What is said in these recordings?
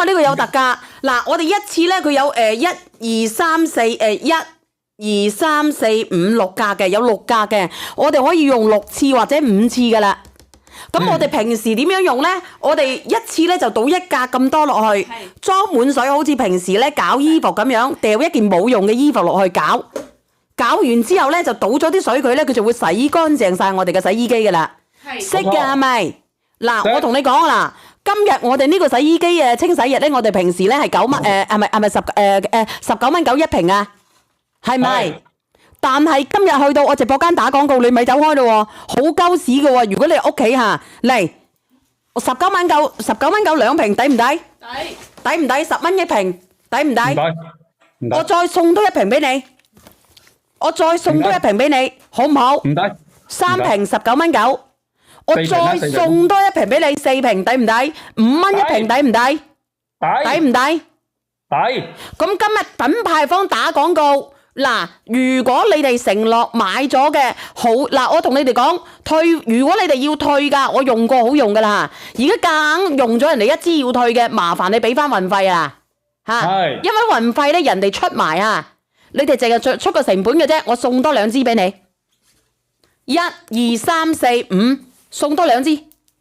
為呢個有特價。嗱，我哋一次咧佢有1、2、3、41、2、3、4、5、6格嘅，有6格嘅，我哋可以用6次或者5次噶啦。咁我哋平時點樣用咧？我哋一次咧就倒1格咁多落去，裝滿水，好似平時咧搞衣服咁樣，掉一件冇用嘅衣服落去搞。搞完之後咧，就倒咗啲水佢咧，佢就會洗乾淨晒我哋嘅洗衣機噶啦。識嘅係咪？嗱，我同你講啦，今日我哋呢個洗衣機嘅清洗日咧，我哋平時咧係9蚊，係咪19蚊9一瓶啊？係咪？但係今日去到我直播間打廣告，你咪走開咯喎，好鳩屎嘅喎！如果你屋企嚇嚟19蚊9兩瓶，抵唔抵？抵唔抵？10蚊一瓶，抵唔抵？我再送多一瓶俾你。我再送多一瓶俾你，好唔好？唔得，3瓶19蚊9，我再送多一瓶俾你，4瓶，抵唔抵？5蚊一瓶，抵唔抵？抵唔抵？抵。咁今日品牌方打廣告，嗱，如果你哋承諾買咗嘅好，嗱，我同你哋講退，如果你哋要退㗎，我用過好用㗎啦，而家夾硬用咗人哋一支要退嘅，麻煩你俾翻運費啊，嚇，因為運費咧人哋出埋啊。你哋淨係出個成本嘅啫，我送多2支俾你。1、2、3、4、5，送多2支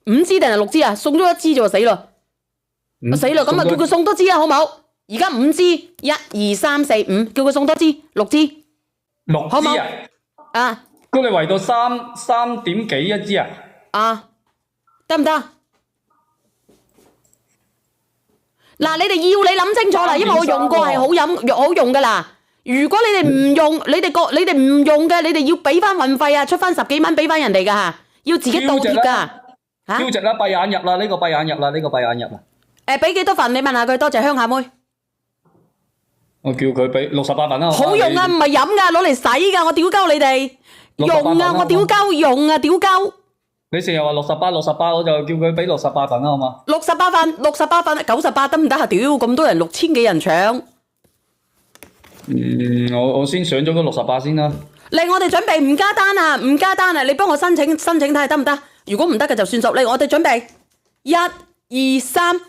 ，5支定係6支啊？送咗1支就死咯，死咯！咁啊叫佢送多支啊，好唔好？而家5支，1、2、3、4、5，叫佢送多支，6支，6支啊？啊？咁你圍到3點幾一支啊？啊？得唔得？嗱，你哋要你諗清楚啦，因為我用過係好用噶啦。如果你哋唔用，你哋唔用嘅，你哋要俾翻運費啊，出翻10幾蚊俾翻人哋噶吓，要自己倒貼噶。超值啦，閉眼入啦，呢個閉眼入啦，呢個閉眼入啦。俾幾多份？你問下佢，多謝鄉下妹。我叫佢俾68份啦。好用啊，唔係飲噶，攞嚟洗噶，我屌鳩你哋。用啊，我屌鳩用啊，屌鳩。你成日話68，我就叫佢俾68份啦，好嘛？68份，98得唔得啊？屌，咁多人6000幾人搶。我先上咗嗰68先啦。嚟，我哋準備唔加單啊，唔加單啊！你幫我申請睇下得唔得？如果唔得嘅就算數。嚟，我哋準備1、2、3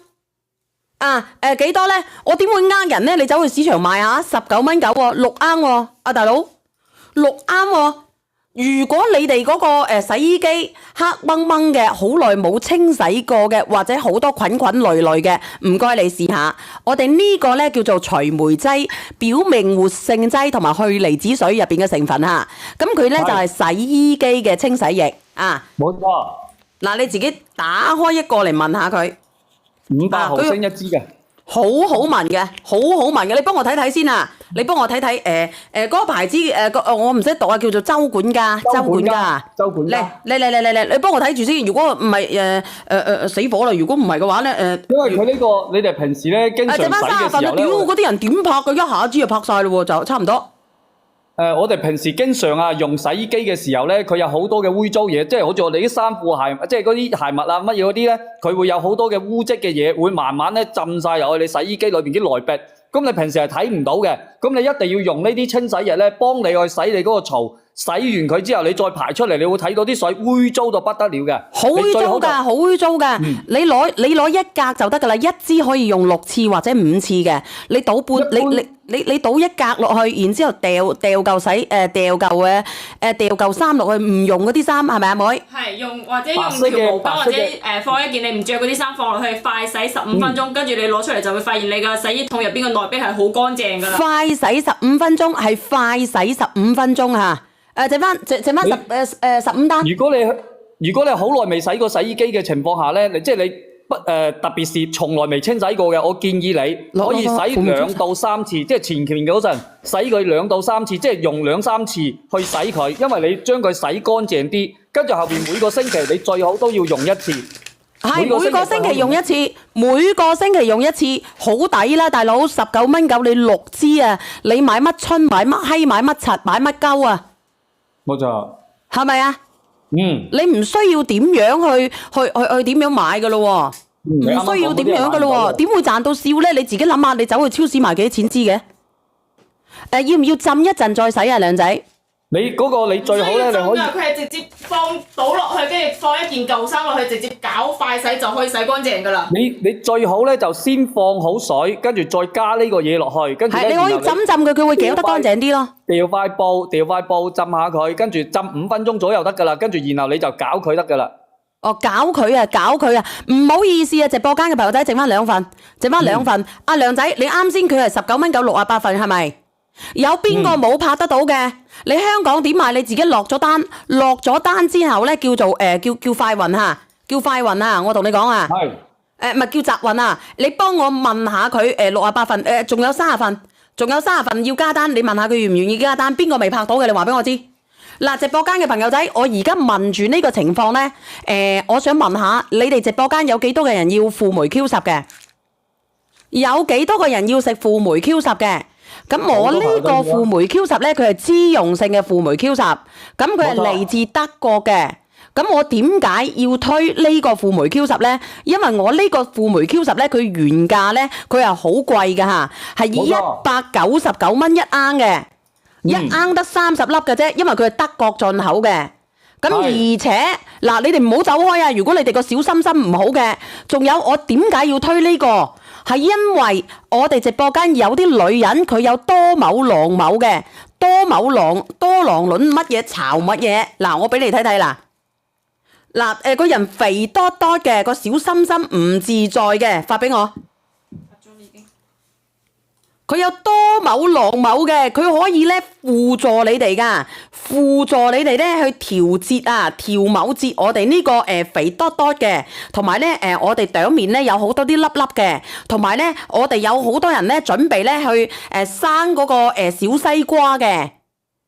啊！幾多咧？我點會呃人咧？你走去市場買下19蚊9喎，6啱喎，阿大佬6啱喎。如果你哋嗰個洗衣機黑掹掹嘅，好耐冇清洗過嘅，或者好多菌累累嘅，唔該你試下。我哋呢個咧叫做除霉劑、表面活性劑同埋去離子水入邊嘅成分嚇。咁佢咧就係洗衣機嘅清洗液啊。冇錯。嗱，你自己打開一個嚟聞下佢。500毫升一支嘅。好好聞嘅，好好聞嘅，你幫我睇睇先啊！你幫我睇睇嗰個牌子我唔識讀啊，叫做周管家。嚟，你幫我睇住先。如果唔係死火啦！如果唔係嘅話咧因為佢呢個你哋平時咧經常洗嘅時候咧，屌嗰啲人點拍嘅？一下子就拍晒咯喎，就差唔多。我哋平時經常用洗衣機嘅時候咧，佢有好多嘅污糟嘢，即係好似我哋啲衫褲鞋，即係嗰啲鞋襪啊乜嘢嗰啲咧，佢會有好多嘅污漬嘅嘢，會慢慢咧浸晒入去你洗衣機裏邊啲內壁。咁你平時係睇唔到嘅，咁你一定要用呢啲清洗液咧，幫你去洗你嗰個槽。洗完佢之後，你再排出嚟，你會睇到啲水污糟到不得了嘅，好污糟㗎，好污糟㗎。你攞1格就得㗎啦，一支可以用6次或者5次嘅。你倒半，你倒1格落去，然之後掉嚿衫落去，唔用嗰啲衫係咪啊妹？係用或者用條毛巾或者放一件你唔着嗰啲衫放落去，快洗15分鐘，跟住你攞出嚟就會發現你個洗衣桶入邊個內壁係好乾淨㗎啦。快洗15分鐘係快洗15分鐘嚇。剩翻15單。如果你好耐未洗過洗衣機嘅情況下咧，你特別是從來未清洗過嘅，我建議你可以洗2到3次，即係前面嗰陣洗佢2到3次，即係用2、3次去洗佢，因為你將佢洗乾淨啲，跟住後邊每個星期你最好都要用1次。係每個星期用1次，每個星期用1次，好抵啦，大佬19蚊9你6支啊！你買乜春買乜閪買乜柒買乜鳩啊！冇錯，係咪啊？你唔需要點樣去點樣買噶咯？唔需要點樣噶咯？點會賺到笑咧？你自己諗下，你走去超市買幾多錢支嘅？要唔要浸一陣再洗啊，靚仔？你嗰個你最好咧，你可以佢係直接放倒落去，跟住放一件舊衫落去，直接搞快洗就可以洗乾淨㗎啦。你最好咧就先放好水，跟住再加呢個嘢落去，跟住係你可以浸佢，佢會攪得乾淨啲咯。掉塊布浸下佢，跟住浸5分鐘左右得㗎啦，跟住然後你就攪佢得㗎啦。哦，攪佢啊！唔好意思啊，直播間嘅朋友仔，剩翻2份。阿梁仔，你啱先佢係19蚊9 68份係咪？有邊個冇拍得到嘅？你香港點買？你自己落咗單之後咧，叫做叫快運嚇，叫快運啊！我同你講啊，唔係叫集運啊！你幫我問下佢68份，仲有30份要加單，你問下佢願唔願意加單？邊個未拍到嘅？你話俾我知。嗱，直播間嘅朋友仔，我而家問住呢個情況咧，我想問下你哋直播間有幾多個人要輔酶 Q10嘅？有幾多個人要食輔酶 Q10嘅？咁我呢個輔酶 Q10咧，佢係脂溶性嘅輔酶 Q10，咁佢係嚟自德國嘅。咁我點解要推呢個輔酶 Q10咧？因為我呢個輔酶 Q10咧，佢原價咧，佢係好貴㗎嚇，係199蚊一盎嘅，一盎得30粒嘅啫，因為佢係德國進口嘅。咁而且嗱，你哋唔好走開啊！如果你哋個小心心唔好嘅，仲有我點解要推呢個？係因為我哋直播間有啲女人佢有多瘧囊瘧嘅，多囊卵乜嘢巢乜嘢？嗱，我俾你睇睇啦。嗱，個人肥多多嘅，個小心心唔自在嘅，發俾我。佢有多瘧囊瘧嘅，佢可以咧輔助你哋噶，輔助你哋咧去調節調節我哋呢個肥多多嘅，同埋咧我哋兩面咧有好多啲粒粒嘅，同埋咧我哋有好多人咧準備咧去生嗰個小西瓜嘅。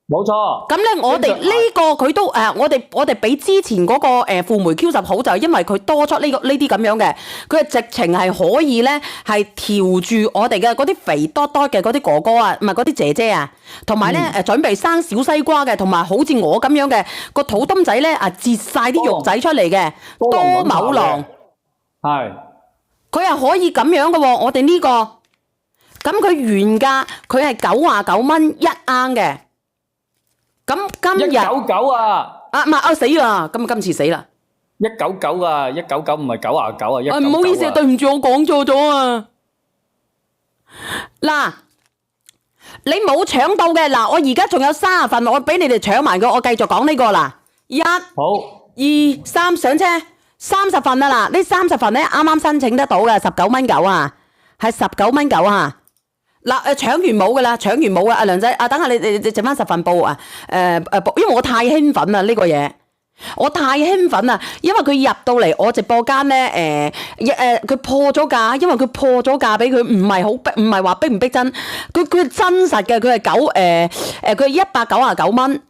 冇錯。咁咧，我哋呢個佢都我哋比之前嗰個輔酶 Q10好，就係因為佢多出呢啲咁樣嘅，佢係直情係可以咧係調住我哋嘅嗰啲肥多多嘅嗰啲哥哥啊，唔係嗰啲姐姐啊，同埋咧準備生小西瓜嘅，同埋好似我咁樣嘅個肚墩仔咧截晒啲肉仔出嚟嘅多瘧囊，係佢係可以咁樣嘅喎。我哋呢個咁佢原價佢係99蚊一盎嘅。咁今日199啊！唔係死啦！今次死啦！199啊，199唔係99啊，199。唔好意思，對唔住，我講錯咗啊！嗱，你冇搶到嘅，嗱，我而家仲有30份，我俾你哋搶埋佢，我繼續講呢個啦。好2、3上車，30份啊嗱，呢30份咧啱啱申請得到嘅，19蚊9啊，係19蚊9啊。嗱，搶完冇噶啦，搶完冇啊！阿梁仔，等下你剩翻10份報啊！因為我太興奮啦呢個嘢，我太興奮啦，因為佢入到嚟我直播間咧，佢破咗價，因為佢破咗價俾佢，唔係話逼唔逼真，佢係真實嘅，佢係佢係199蚊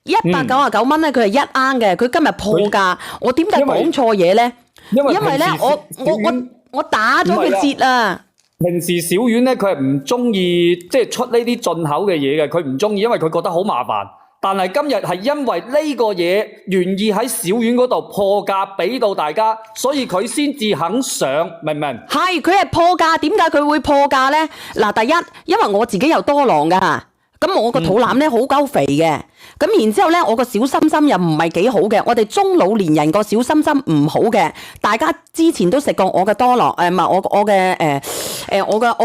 ，199蚊咧，佢係一盎嘅，佢今日破價，我點解講錯嘢咧？因為咧，我打咗佢折啊！平時小丸咧，佢係唔中意即係出呢啲進口嘅嘢嘅，佢唔中意，因為佢覺得好麻煩。但係今日係因為呢個嘢願意喺小丸嗰度破價俾到大家，所以佢先至肯上，明唔明？係，佢係破價，點解佢會破價咧？嗱，第一，因為我自己有多囊噶，咁我個肚腩咧好鳩肥嘅。咁然之後咧，我個小心心又唔係幾好嘅，我哋中老年人個小心心唔好嘅，大家之前都食過我嘅多囊，唔係我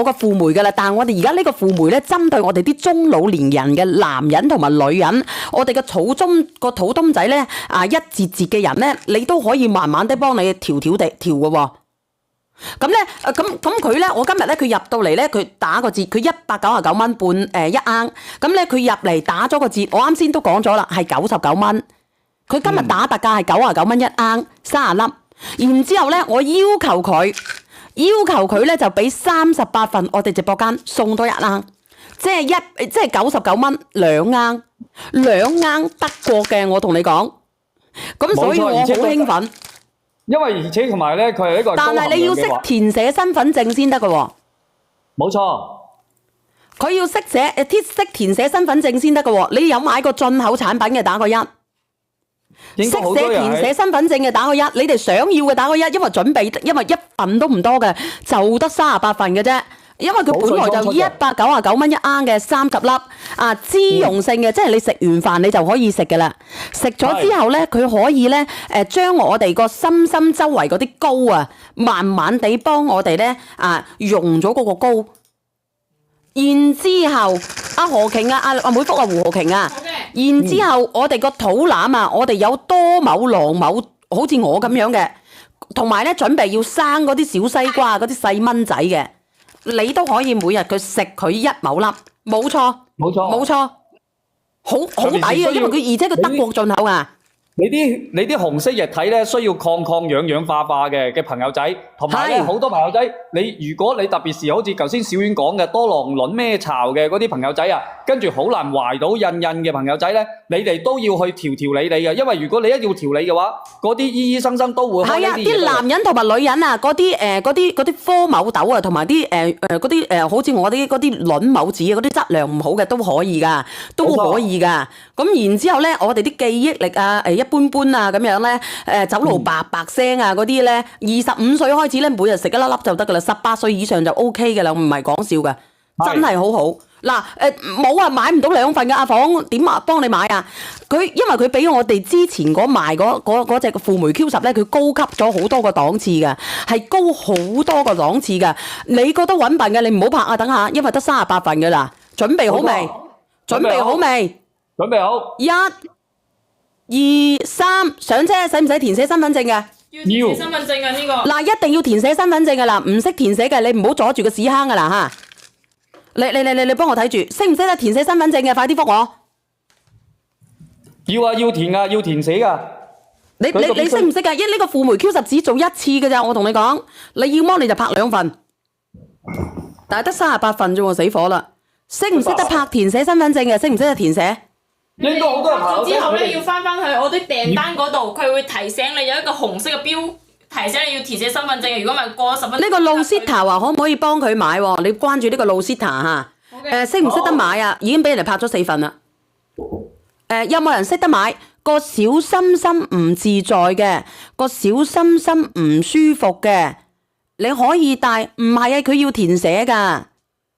嘅輔酶㗎啦，但係我哋而家呢個輔酶咧，針對我哋啲中老年人嘅男人同埋女人，我哋嘅肚墩仔咧一節節嘅人咧，你都可以慢慢地幫你調嘅喎。咁咧，咁佢咧，我今日咧佢入到嚟咧，佢打個折，佢199蚊半一盎，咁咧佢入嚟打咗個折，我啱先都講咗啦，係99蚊，佢今日打特價係99蚊一盎30粒，然之後咧我要求佢咧就俾38份我哋直播間送多一盎，即係99蚊2盎德國嘅，我同你講，咁所以我好興奮。因為而且同埋咧，佢係一個但係你要識填寫身份證先得㗎喎。冇錯，佢要識填寫身份證先得㗎喎。你有買過進口產品嘅打個1，識寫填寫身份證嘅打個1，你哋想要嘅打個1，因為一份都唔多嘅，就得38份嘅啫。因為佢本來就199蚊一盎嘅30粒啊，脂溶性嘅，即係你食完飯你就可以食嘅啦。食咗之後咧，佢可以咧將我哋個心周圍嗰啲膏啊，慢慢地幫我哋咧溶咗嗰個膏。然之後，阿何瓊啊，阿妹福啊，胡何瓊啊，然之後我哋個肚腩啊，我哋有多畝、囊畝，好似我咁樣嘅，同埋咧準備要生嗰啲小西瓜、嗰啲細蚊仔嘅，你都可以每日佢食佢1畝粒，冇錯，好抵啊，因為佢而且佢德國進口啊。你啲紅色液體咧需要抗氧化嘅朋友仔，同埋咧好多朋友仔，如果你特別是好似頭先小婉講嘅多囊卵咩巢嘅嗰啲朋友仔啊，跟住好難懷到孕嘅朋友仔咧，你哋都要去調理嘅，因為如果你一要調理嘅話，嗰啲醫生都會開呢啲嘢。啲男人同埋女人啊，嗰啲科某豆啊，同埋啲嗰啲好似我啲嗰啲卵某子啊，嗰啲質量唔好嘅都可以噶，咁然之後咧，我哋啲記憶力啊，一般般啊咁樣咧，走路白聲啊嗰啲咧，25歲開始咧，每日食一粒粒就得噶啦，18歲以上就 OK 噶啦，唔係講笑噶，真係好好。嗱冇啊，買唔到2份嘅，阿房點啊幫你買啊？因為佢比我哋之前賣嗰隻輔酶 Q10咧，佢高級咗好多個檔次嘅，係高好多個檔次嘅。你覺得穩笨嘅，你唔好拍啊，等下，因為得38份噶啦，準備好未？準備好未？準備好。1、2、3，上車，使唔使填寫身份證嘅？要填寫身份證嘅呢個。嗱，一定要填寫身份證嘅啦，唔識填寫嘅你唔好阻住個屎坑噶啦吓。你幫我睇住，識唔識得填寫身份證嘅？快啲覆我。要啊，要填噶，要填寫噶。你識唔識噶？呢個輔酶 Q10只做1次嘅咋，我同你講。你要麼你就拍2份，但係得38份啫喎，死火啦！識唔識得拍填寫身份證嘅？識唔識得填寫？應該好多人拍咗之後咧，要翻去我啲訂單嗰度，佢會提醒你有一個紅色嘅標，提醒你要填寫身份證。如果唔係過咗10分鐘，呢個 Lucita 話可唔可以幫佢買喎？你關注呢個 Lucita 嚇。識唔識得買啊？已經俾人哋拍咗4份啦。有冇人識得買？個小心心唔自在嘅，個小心心唔舒服嘅，你可以帶。唔係啊，佢要填寫㗎。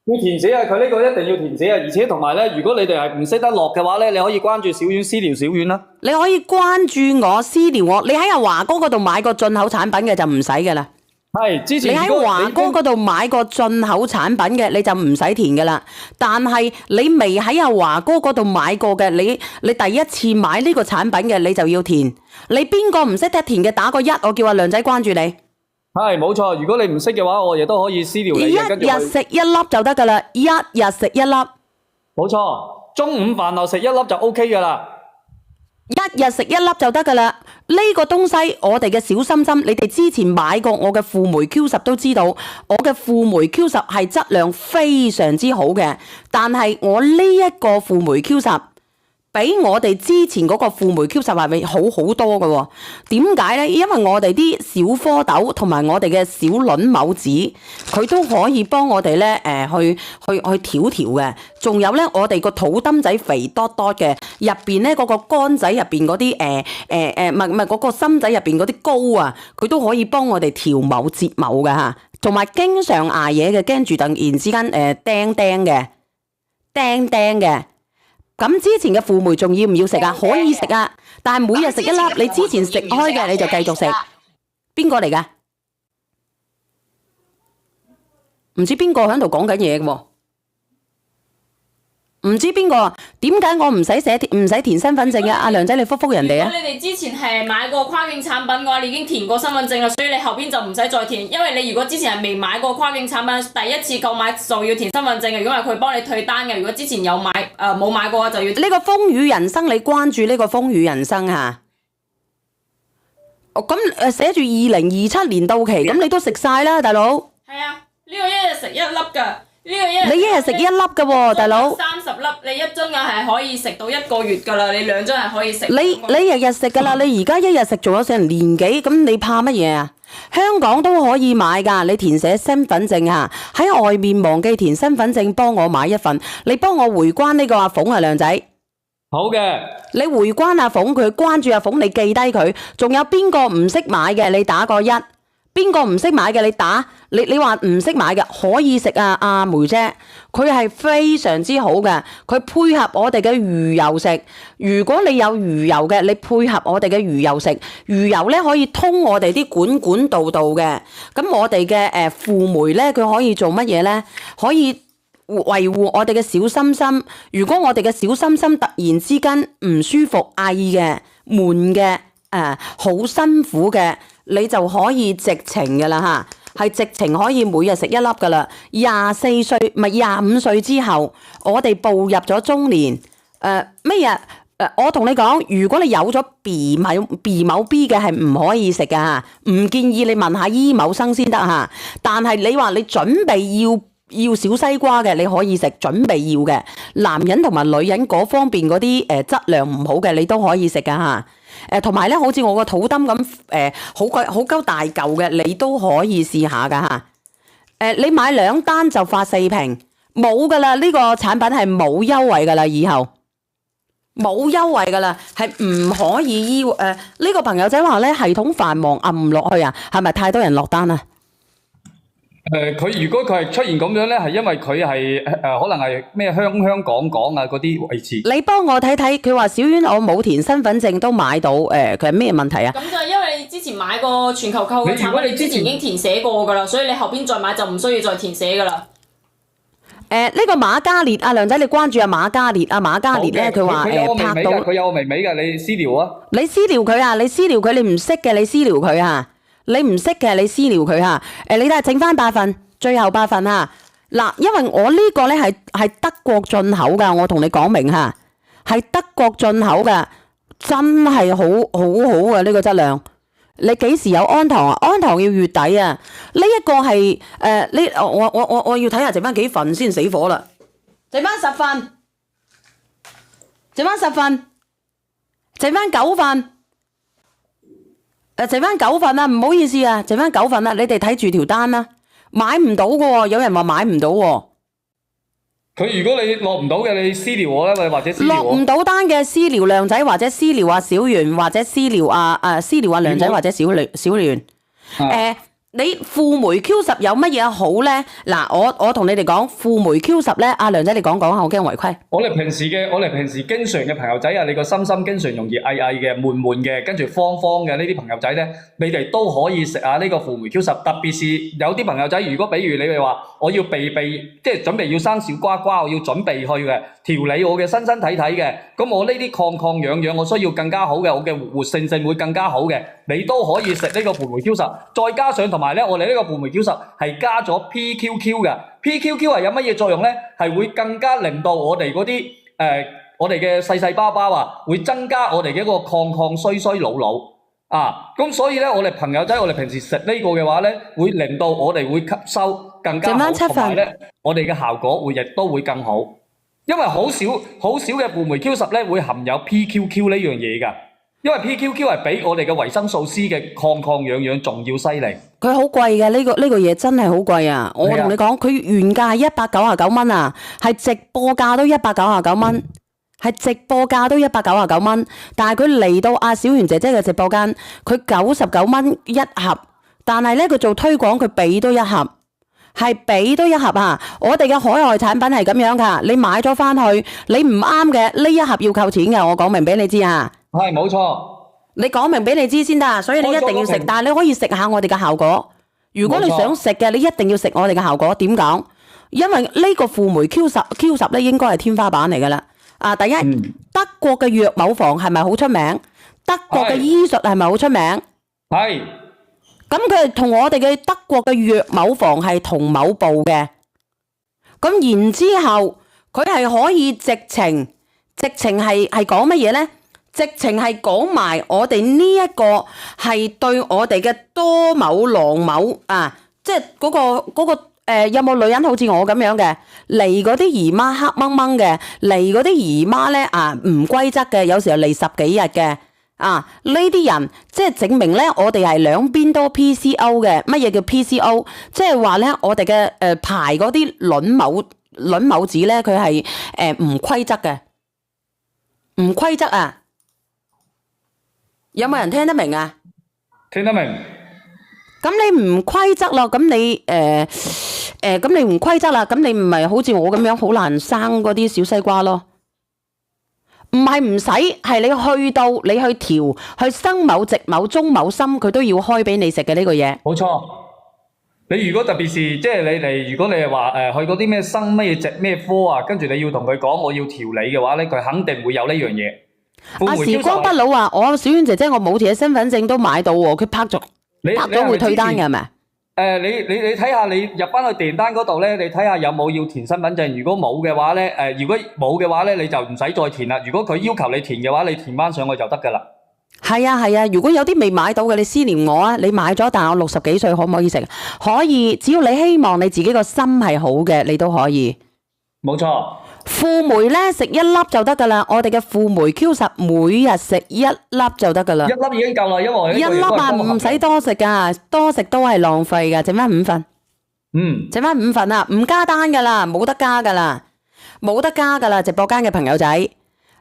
要填寫啊！佢呢個一定要填寫啊！而且同埋咧，如果你哋係唔識得落嘅話咧，你可以關注小丸私聊小丸啦。你可以關注我私聊我，你喺阿華哥嗰度買個進口產品嘅就唔使嘅啦。係之前你喺華哥嗰度買個進口產品嘅你就唔使填嘅啦。但係你未喺阿華哥嗰度買過嘅，你第一次買呢個產品嘅你就要填。你邊個唔識得填嘅打個1，我叫阿亮仔關注你。係冇錯，如果你唔識嘅話，我亦都可以私聊你嘅。一日食1粒就得噶啦，一日食1粒。冇錯，中午飯後食1粒就 OK 噶啦。一日食1粒就得噶啦。呢個東西我哋嘅小心心，你哋之前買過我嘅輔酶 Q10都知道，我嘅輔酶 Q10係質量非常之好嘅，但係我呢一個輔酶 Q10。比我哋之前嗰個輔酶 Q10係咪好好多嘅喎？點解咧？因為我哋啲小蝌蚪同埋我哋嘅小卵母子，佢都可以幫我哋咧去調嘅。仲有咧，我哋個肚墩仔肥多多嘅，入邊咧嗰個肝仔入邊嗰啲唔係嗰個心仔入邊嗰啲膏啊，佢都可以幫我哋調某節某嘅嚇。同埋經常捱夜嘅，驚住突然之間釘嘅。咁之前嘅輔酶仲要唔要食啊？可以食啊，但係每日食1粒。你之前食開嘅你就繼續食。邊個嚟㗎？唔知邊個喺度講緊嘢嘅喎？唔知邊個？點解我唔使填身份證嘅？阿梁仔，你覆人哋啊！如果你哋之前係買過跨境產品嘅話，你已經填過身份證啦，所以你後邊就唔使再填。因為你如果之前係未買過跨境產品，第一次購買就要填身份證嘅。如果係佢幫你退單嘅，如果之前有買冇買過嘅就要。呢個風雨人生，你關注呢個風雨人生嚇。咁寫住2027年到期，咁你都食晒啦，大佬。係啊，呢個一日食1粒㗎。你一日食1粒㗎喎，大佬。30粒，你一樽嘅係可以食到1個月㗎啦，你2樽係可以食。你日日食㗎啦，你而家一日食做咗成年幾，咁你怕乜嘢啊？香港都可以買㗎，你填寫身份證嚇，喺外面忘記填身份證，幫我買1份，你幫我回關呢個阿鳳啊，亮仔。好嘅。你回關阿鳳，佢關注阿鳳，你記低佢。仲有邊個唔識買嘅，你打個1。邊個唔識買嘅你打，你話唔識買嘅可以食啊，阿梅姐，佢係非常之好嘅，佢配合我哋嘅魚油食。如果你有魚油嘅，你配合我哋嘅魚油食，魚油咧可以通我哋啲管道嘅。咁我哋嘅輔酶咧，佢可以做乜嘢咧？可以維護我哋嘅小心心。如果我哋嘅小心心突然之間唔舒服、翳嘅、悶嘅、好辛苦嘅，你就可以直情嘅啦嚇，係直情可以每日食一粒噶啦。24歲咪25歲之後，我哋步入咗中年，咩嘢？我同你講，如果你有咗 B 某 B 嘅係唔可以食嘅嚇，唔建議你問下醫某生先得嚇。但係你話你準備要小西瓜嘅，你可以食，準備要嘅。男人同埋女人嗰方面嗰啲質量唔好嘅，你都可以食噶嚇。同埋咧，好似我個肚墩咁好鳩大嚿嘅，你都可以試下噶嚇。你買2單就發4瓶，冇噶啦，呢個產品係冇優惠噶啦，以後冇優惠噶啦，係唔可以呢個朋友仔話咧，系統繁忙按唔落去啊，係咪太多人落單啊？佢如果佢係出現咁樣咧，係因為佢係可能係咩香港啊嗰啲位置。你幫我睇睇，佢話小丸我冇填身份證都買到，佢係咩問題啊？咁就係因為你之前買過全球購嘅產品，你之前已經填寫過噶啦，所以你後邊再買就唔需要再填寫噶啦。呢個馬嘉烈啊，梁仔你關注馬嘉烈咧，佢話拍到佢有微微嘅，你私聊啊？你私聊佢啊，你唔識嘅你私聊佢啊。你唔識嘅，你私聊佢嚇。你都係剩翻8份，最後8份嚇。嗱，因為我呢個咧係德國進口㗎，我同你講明嚇，係德國進口㗎，真係好啊！呢個質量，你幾時有安堂啊？安堂要月底啊！呢一個係我要睇下剩翻幾份先，死火啦！剩翻10份，剩翻10份，剩翻9份。剩翻9份啦，唔好意思啊，剩翻9份啦，你哋睇住條單啦，買唔到嘅喎，有人話買唔到喎。佢如果你落唔到嘅，你私聊我啦，或者私聊我。落唔到單嘅私聊靚仔，或者私聊阿小圓，或者私聊阿靚仔，或者小圓。你輔酶 Q10有乜嘢好咧？嗱，我同你哋講輔酶 Q10咧，阿梁仔你講下，我驚違規。我哋平時經常嘅朋友仔啊，你個心經常容易翳嘅、悶嘅，跟住慌嘅呢啲朋友仔咧，你哋都可以食下呢個輔酶 Q10。特別是有啲朋友仔，如果比如你哋話我要備即係準備要生小瓜瓜，我要準備去嘅調理我嘅身體嘅，咁我呢啲抗氧，我需要更加好嘅，我嘅活性會更加好嘅，你都可以食呢個輔酶 Q10，再加上同埋咧，我哋呢個輔酶 Q10係加咗 PQQ 嘅 ，PQQ 係有乜嘢作用咧？係會更加令到我哋嗰啲我哋嘅細胞啊，會增加我哋嘅一個抗衰老啊！咁所以咧，我哋朋友仔，我哋平時食呢個嘅話咧，會令到我哋會吸收更加好，同埋咧，我哋嘅效果亦都會更好。因為好少嘅輔酶 Q10咧會含有 PQQ 呢樣嘢㗎。因為 PQQ 係比我哋嘅維生素 C 嘅抗氧仲要犀利。佢好貴嘅，呢個嘢真係好貴啊！我同你講，佢原價係199蚊啊，係直播價都199蚊，係直播價都199蚊。但係佢嚟到阿小圓姐姐嘅直播間，佢99蚊一盒，但係咧佢做推廣，佢俾多一盒，係俾多一盒啊！我哋嘅海外產品係咁樣噶，你買咗翻去，你唔啱嘅呢一盒要扣錢嘅，我講明俾你知啊！係冇錯，你講明俾你知先得，所以你一定要食，但係你可以食下我哋嘅效果。如果你想食嘅，你一定要食我哋嘅效果。點講？因為呢個輔酶 Q10咧，應該係天花板嚟噶啦。啊，第一，德國嘅藥某房係咪好出名？德國嘅醫術係咪好出名？係。咁佢係同我哋嘅德國嘅藥某房係同某部嘅。咁然之後，佢係可以直情係講乜嘢咧？直情係講埋我哋呢一個係對我哋嘅多畝囊畝啊，即係嗰個有冇女人好似我咁樣嘅嚟嗰啲姨媽黑掹掹嘅，嚟嗰啲姨媽咧啊唔規則嘅，有時候嚟10幾日嘅啊，呢啲人即係證明咧，我哋係兩邊都 PCO 嘅。乜嘢叫 PCO？ 即係話咧，我哋嘅排嗰啲卵母子咧，佢係唔規則嘅，唔規則啊！有冇人聽得明啊？聽得明。咁你唔規則咯，咁你咁你唔規則啦，咁你唔係好似我咁樣好難生嗰啲小西瓜咯。唔係唔使，係你去到你去調，去生某直某中某深，佢都要開俾你食嘅呢個嘢。冇錯。你如果特別是即係你哋，如果你係話去嗰啲咩生咩直咩科啊，跟住你要同佢講我要調理嘅話咧，佢肯定會有呢樣嘢。阿時光不老話：我小婉姐姐我冇填身份證都買到喎，佢拍咗會退單嘅係咪？你睇下你入翻去訂單嗰度咧，你睇下有冇要填身份證。如果冇嘅話咧，如果冇嘅話咧，你就唔使再填啦。如果佢要求你填嘅話，你填翻上去就得噶啦。係啊，如果有啲未買到嘅，你私聊我啊，你買咗，但係我60幾歲，可唔可以食？可以，只要你希望你自己個心係好嘅，你都可以。冇錯。輔酶咧食1粒就得噶啦，我哋嘅輔酶 Q10每日食1粒就得噶啦。1粒已經夠啦，因為我1粒啊，唔使多食噶，多食都係浪費噶，剩翻5份。剩翻5份啊，唔加單噶啦，冇得加噶啦，冇得加噶啦，直播間嘅朋友仔。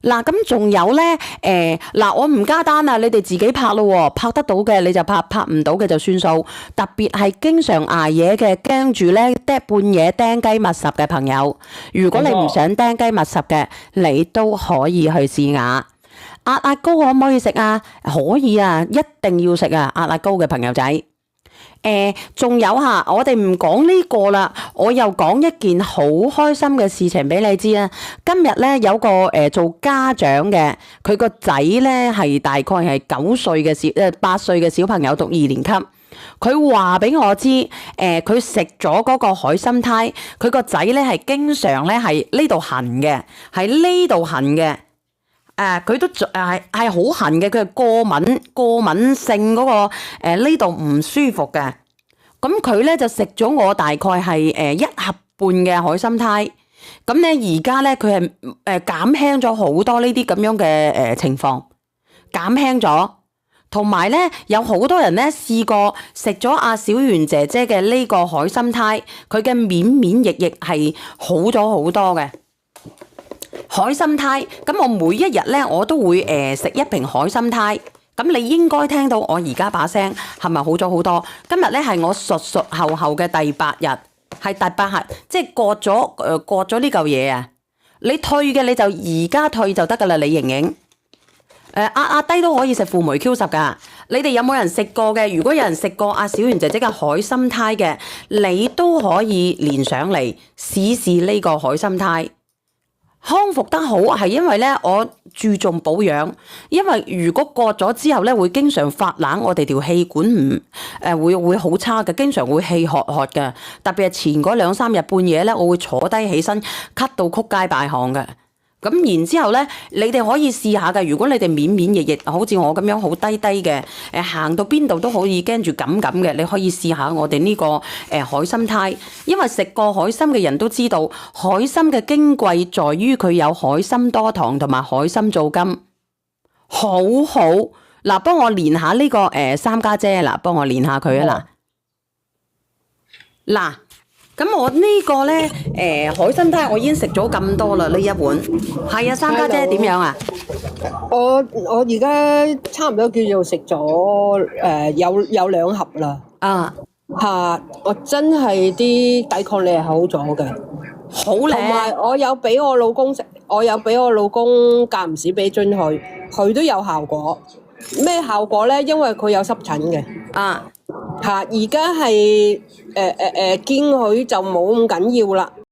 嗱，咁仲有咧，我唔加單啊，你哋自己拍咯，拍得到嘅你就拍，拍唔到嘅就算數。特別係經常捱夜嘅，驚住咧半夜釘雞密實嘅朋友，如果你唔想釘雞密實嘅，你都可以去試下。壓膏可唔可以食啊？可以啊，一定要食啊！壓膏嘅朋友仔。仲有吓，我哋唔講呢個啦，我又講一件好開心嘅事情俾你知啊！今日咧有個做家長嘅，佢個仔咧係大概係8歲嘅小朋友，讀2年級。佢話俾我知，佢食咗嗰個海參胎，佢個仔咧係經常咧係呢度痕嘅，係呢度痕嘅。佢都係好痕嘅，佢係過敏性嗰個呢度唔舒服嘅。咁佢咧就食咗我大概係1盒半嘅海參胎。咁咧而家咧佢係減輕咗好多呢啲咁樣嘅情況，減輕咗。同埋咧有好多人咧試過食咗阿小圓姐姐嘅呢個海參胎，佢嘅免疫力係好咗好多嘅。海參胎，咁我每一日咧我都會食1瓶海參胎，咁你應該聽到我而家把聲係咪好咗好多？今日咧係我術後嘅第8日，係第8日，即係割咗呢嚿嘢啊！你退嘅你就而家退就得噶啦，李瑩瑩。壓低都可以食輔酶 Q10噶，你哋有冇人食過嘅？如果有人食過阿小圓姐姐嘅海參胎嘅，你都可以連上嚟試試呢個海參胎。康復得好係因為咧我注重保養，因為如果割咗之後咧會經常發冷，我哋條氣管唔會好差嘅，經常會氣渴嘅。特別係前嗰2、3日半夜咧，我會坐低起身咳到曲街敗巷嘅。咁然之後咧，你哋可以試下嘅。如果你哋免疫，好似我咁樣好低嘅，行到邊度都可以驚住咁嘅，你可以試下我哋呢個海參胎。因為食過海參嘅人都知道，海參嘅矜貴在於佢有海參多糖同埋海參皂苷，好好。嗱，幫我練下呢個三家姐，嗱，幫我練下佢啊嗱。咁我呢個咧，海參胎我已經食咗咁多啦，呢一碗。係啊，三家姐點樣啊？我而家差唔多叫做食咗有2盒啦。啊嚇！我真係啲抵抗力係好咗嘅，好靚。同埋我有俾我老公食，我有俾我老公間唔時俾樽佢都有效果。咩效果咧？因為佢有濕疹嘅。啊嚇！而家係見佢就冇咁緊要啦。